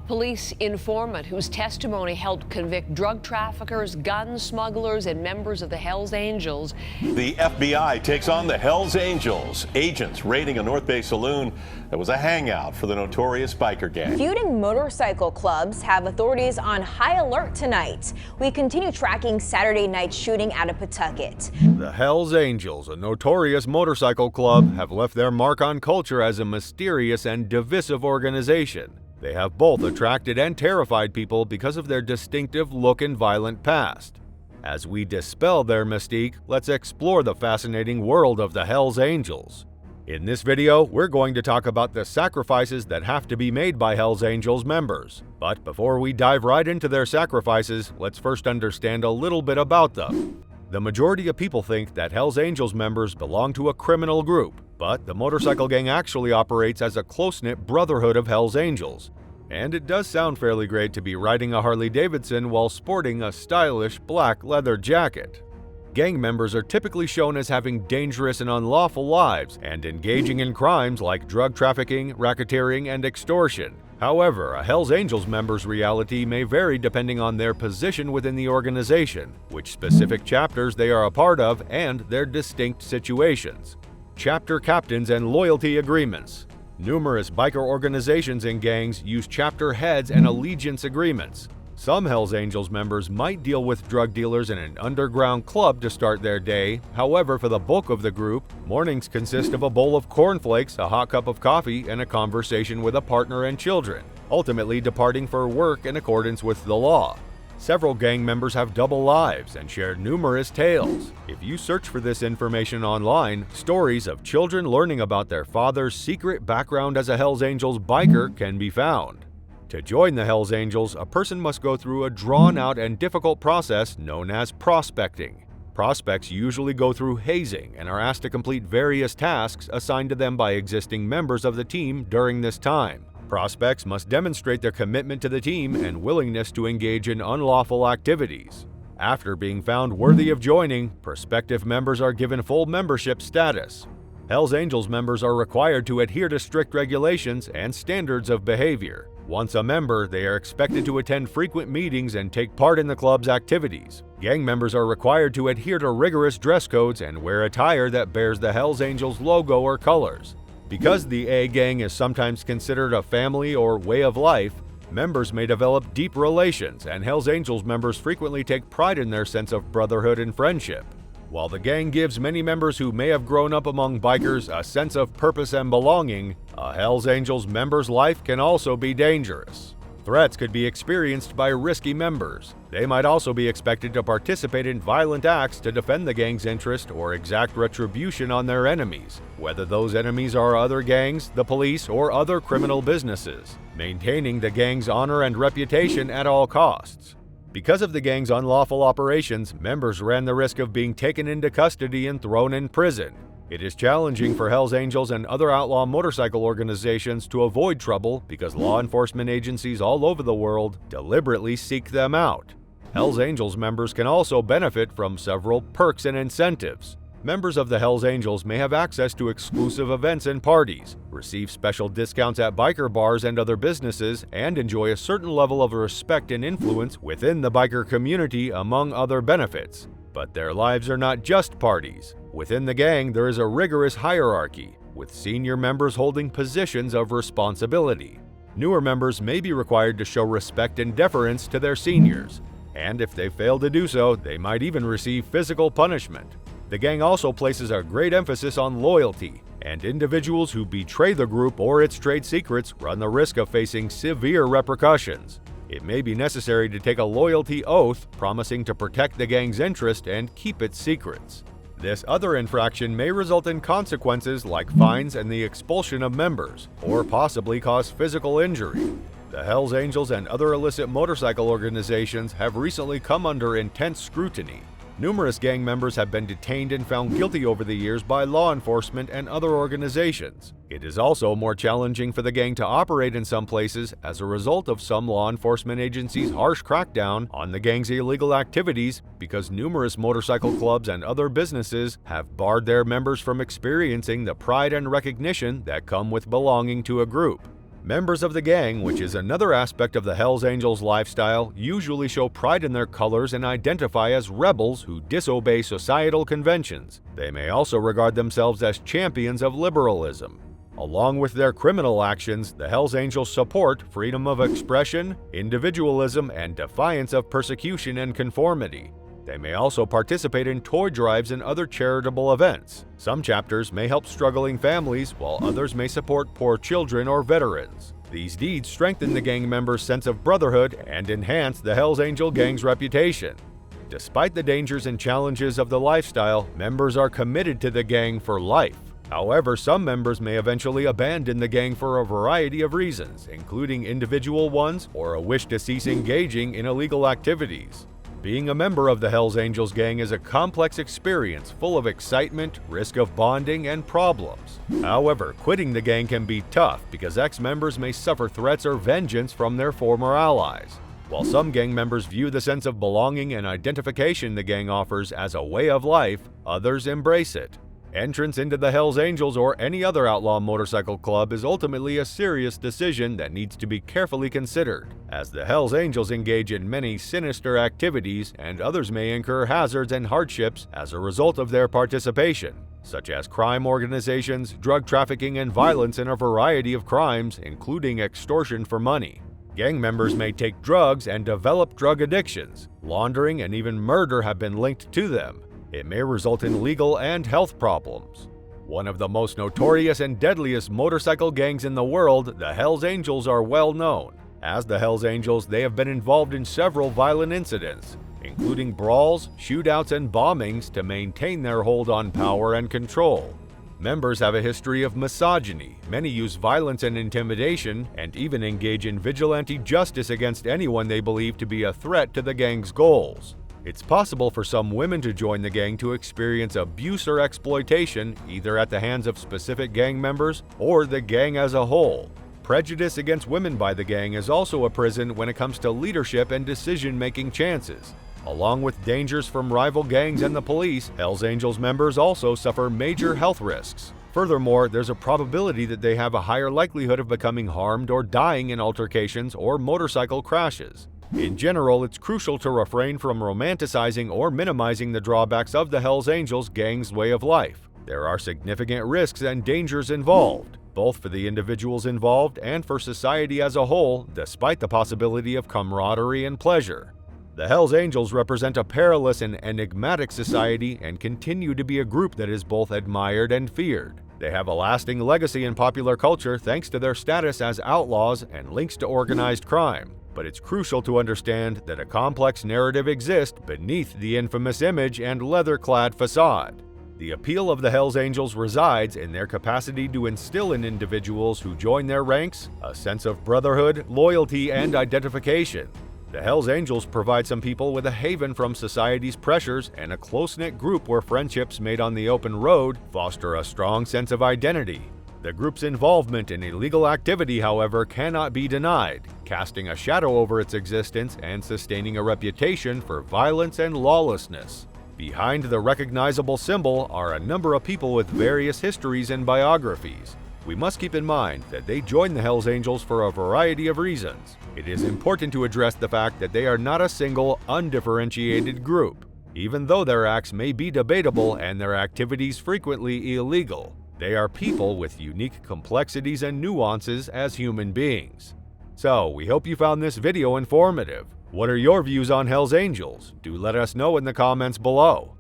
Police informant whose testimony helped convict drug traffickers, gun smugglers, and members of the HELLS Angels. The FBI takes on the HELLS Angels. Agents raiding a North Bay saloon that was a hangout for the notorious biker gang. Feuding motorcycle clubs have authorities on high alert tonight. We continue tracking Saturday night's shooting out of Pawtucket. The HELLS Angels, a notorious motorcycle club, have left their mark on culture as a mysterious and divisive organization. They have both attracted and terrified people because of their distinctive look and violent past. As we dispel their mystique, let's explore the fascinating world of the HELLS Angels. In this video, we're going to talk about the sacrifices that have to be made by HELLS Angels members. But before we dive right into their sacrifices, let's first understand a little bit about them. The majority of people think that HELLS Angels members belong to a criminal group, but the motorcycle gang actually operates as a close-knit brotherhood of HELLS Angels. And it does sound fairly great to be riding a Harley-Davidson while sporting a stylish black leather jacket. Gang members are typically shown as having dangerous and unlawful lives and engaging in crimes like drug trafficking, racketeering, and extortion. However, a HELLS Angels member's reality may vary depending on their position within the organization, which specific chapters they are a part of, and their distinct situations. Chapter captains and loyalty agreements. Numerous biker organizations and gangs use chapter heads and allegiance agreements. Some HELLS Angels members might deal with drug dealers in an underground club to start their day. However, for the bulk of the group, mornings consist of a bowl of cornflakes, a hot cup of coffee, and a conversation with a partner and children, ultimately departing for work in accordance with the law. Several gang members have double lives and share numerous tales. If you search for this information online, stories of children learning about their father's secret background as a HELLS Angels biker can be found. To join the HELLS Angels, a person must go through a drawn-out and difficult process known as prospecting. Prospects usually go through hazing and are asked to complete various tasks assigned to them by existing members of the team during this time. Prospects must demonstrate their commitment to the team and willingness to engage in unlawful activities. After being found worthy of joining, prospective members are given full membership status. HELLS Angels members are required to adhere to strict regulations and standards of behavior. Once a member, they are expected to attend frequent meetings and take part in the club's activities. Gang members are required to adhere to rigorous dress codes and wear attire that bears the HELLS Angels logo or colors. Because the A gang is sometimes considered a family or way of life, members may develop deep relations, and HELLS Angels members frequently take pride in their sense of brotherhood and friendship. While the gang gives many members who may have grown up among bikers a sense of purpose and belonging, a HELLS Angels member's life can also be dangerous. Threats could be experienced by risky members. They might also be expected to participate in violent acts to defend the gang's interest or exact retribution on their enemies, whether those enemies are other gangs, the police, or other criminal businesses, maintaining the gang's honor and reputation at all costs. Because of the gang's unlawful operations, members ran the risk of being taken into custody and thrown in prison. It is challenging for HELLS Angels and other outlaw motorcycle organizations to avoid trouble because law enforcement agencies all over the world deliberately seek them out. HELLS Angels members can also benefit from several perks and incentives. Members of the HELLS Angels may have access to exclusive events and parties, receive special discounts at biker bars and other businesses, and enjoy a certain level of respect and influence within the biker community, among other benefits. But their lives are not just parties. Within the gang, there is a rigorous hierarchy, with senior members holding positions of responsibility. Newer members may be required to show respect and deference to their seniors, and if they fail to do so, they might even receive physical punishment. The gang also places a great emphasis on loyalty, and individuals who betray the group or its trade secrets run the risk of facing severe repercussions. It may be necessary to take a loyalty oath, promising to protect the gang's interest and keep its secrets. This other infraction may result in consequences like fines and the expulsion of members, or possibly cause physical injury. The HELLS Angels and other illicit motorcycle organizations have recently come under intense scrutiny. Numerous gang members have been detained and found guilty over the years by law enforcement and other organizations. It is also more challenging for the gang to operate in some places as a result of some law enforcement agencies' harsh crackdown on the gang's illegal activities because numerous motorcycle clubs and other businesses have barred their members from experiencing the pride and recognition that come with belonging to a group. Members of the gang, which is another aspect of the Hells Angels lifestyle, usually show pride in their colors and identify as rebels who disobey societal conventions. They may also regard themselves as champions of liberalism. Along with their criminal actions, the Hells Angels support freedom of expression, individualism, and defiance of persecution and conformity. They may also participate in toy drives and other charitable events. Some chapters may help struggling families, while others may support poor children or veterans. These deeds strengthen the gang members' sense of brotherhood and enhance the Hells Angel gang's reputation. Despite the dangers and challenges of the lifestyle, members are committed to the gang for life. However, some members may eventually abandon the gang for a variety of reasons, including individual ones or a wish to cease engaging in illegal activities. Being a member of the Hells Angels gang is a complex experience full of excitement, risk of bonding, and problems. However, quitting the gang can be tough because ex-members may suffer threats or vengeance from their former allies. While some gang members view the sense of belonging and identification the gang offers as a way of life, others embrace it. Entrance into the Hells Angels or any other outlaw motorcycle club is ultimately a serious decision that needs to be carefully considered, as the Hells Angels engage in many sinister activities and others may incur hazards and hardships as a result of their participation, such as crime organizations, drug trafficking, and violence in a variety of crimes, including extortion for money. Gang members may take drugs and develop drug addictions. Laundering and even murder have been linked to them. It may result in legal and health problems. One of the most notorious and deadliest motorcycle gangs in the world, the Hells Angels are well known. As the Hells Angels, they have been involved in several violent incidents, including brawls, shootouts, and bombings to maintain their hold on power and control. Members have a history of misogyny, many use violence and intimidation, and even engage in vigilante justice against anyone they believe to be a threat to the gang's goals. It's possible for some women to join the gang to experience abuse or exploitation, either at the hands of specific gang members or the gang as a whole. Prejudice against women by the gang is also a prison when it comes to leadership and decision-making chances. Along with dangers from rival gangs and the police, Hells Angels members also suffer major health risks. Furthermore, there's a probability that they have a higher likelihood of becoming harmed or dying in altercations or motorcycle crashes. In general, it's crucial to refrain from romanticizing or minimizing the drawbacks of the Hells Angels gang's way of life. There are significant risks and dangers involved, both for the individuals involved and for society as a whole, despite the possibility of camaraderie and pleasure. The Hells Angels represent a perilous and enigmatic society and continue to be a group that is both admired and feared. They have a lasting legacy in popular culture thanks to their status as outlaws and links to organized crime. But it's crucial to understand that a complex narrative exists beneath the infamous image and leather-clad facade. The appeal of the Hells Angels resides in their capacity to instill in individuals who join their ranks a sense of brotherhood, loyalty, and identification. The Hells Angels provide some people with a haven from society's pressures and a close-knit group where friendships made on the open road foster a strong sense of identity. The group's involvement in illegal activity, however, cannot be denied, casting a shadow over its existence and sustaining a reputation for violence and lawlessness. Behind the recognizable symbol are a number of people with various histories and biographies. We must keep in mind that they joined the Hells Angels for a variety of reasons. It is important to address the fact that they are not a single, undifferentiated group. Even though their acts may be debatable and their activities frequently illegal, they are people with unique complexities and nuances as human beings. So, we hope you found this video informative. What are your views on Hells Angels? Do let us know in the comments below.